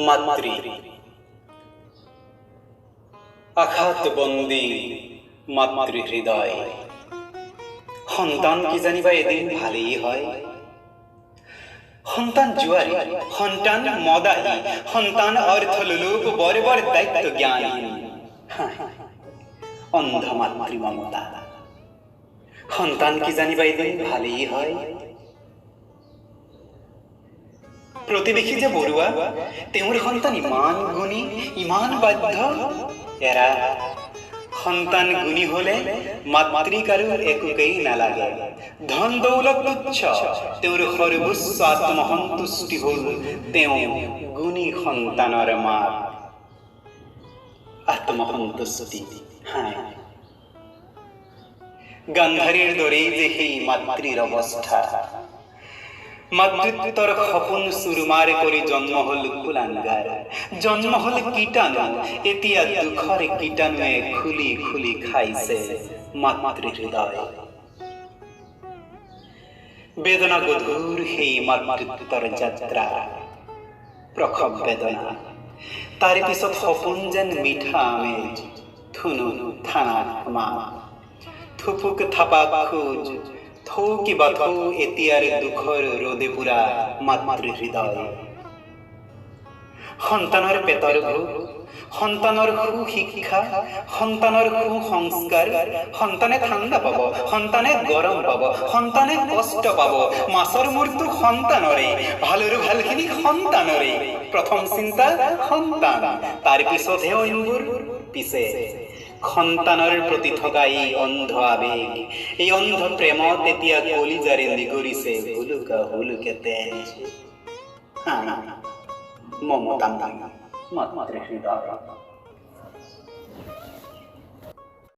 মাতৃ আঘাত বন্দী মাতৃ হৃদয় সন্তান কি জানিবা এদিন ভালেই হয়। সন্তান জুয়ারি, সন্তান মদাহী, সন্তান অর্থ লোলুপ বর্বর দায়িত্ব জ্ঞানহীন, অন্ধ মাতৃ মমতা। সন্তান কি জানিবা এদিন ভালেই হয়। প্ৰতিবেশী যে বৰুৱা, তেওঁৰ সন্তান ইমান গুণী, ইমান বাধ্য। এৰা সন্তান গুণী হলে মাতৃক আৰু একোকেই নালাগে। ধন দৌলত তুচ্ছ, তেওঁৰ সৰ্বোচ্চ আত্মসন্তুষ্টি হল তেওঁ গুণী সন্তানৰ মাত। আত্মসন্তুষ্টি গান্ধাৰীৰ দৰেই যে সেই মাতৃৰ অৱস্থা। মাতৃত্বৰ সপোন চুৰমাৰ কৰি জন্ম হল কুলাংগাৰ, জন্ম হল কীটাণু। এতিয়া দুখৰ কীটাণুৱে খুলি খুলি খাইছে মাতৃ হৃদয়। বেদনা গধুৰ সেই মাতৃত্বৰ যাত্ৰা, প্ৰসৱ বেদনা। তাৰ পিছত সপোন যেন মিঠা আমেজ, থুনু থানা মা, থুপুক থাপাক খোজ, থৌ কিবা থৌ। এতিয়াৰ দুখৰ ৰদে পুৰা মাতৃ হৃদয়। সন্তানৰ পেটৰ ভোক, সন্তানৰ সুশিক্ষা, সন্তানৰ সুসংস্কাৰ। সন্তানে ঠাণ্ডা পাব, সন্তানে গৰম পাব, সন্তানে কষ্ট পাব। মাছৰ মূৰটো সন্তানৰে, ভালৰ ভালখিনি সন্তানৰে। প্ৰথম চিন্তা সন্তান, তাৰ পিছতহে অন্যবোৰ। পিছে সন্তানৰ প্ৰতি থকা এই অন্ধ আবেগ, এই অন্ধ প্ৰেমত এতিয়া কলিজাৰে নিগৰিছে হুলুকা হুলুকে তেজ। মমতা মাতৃ হৃদয়।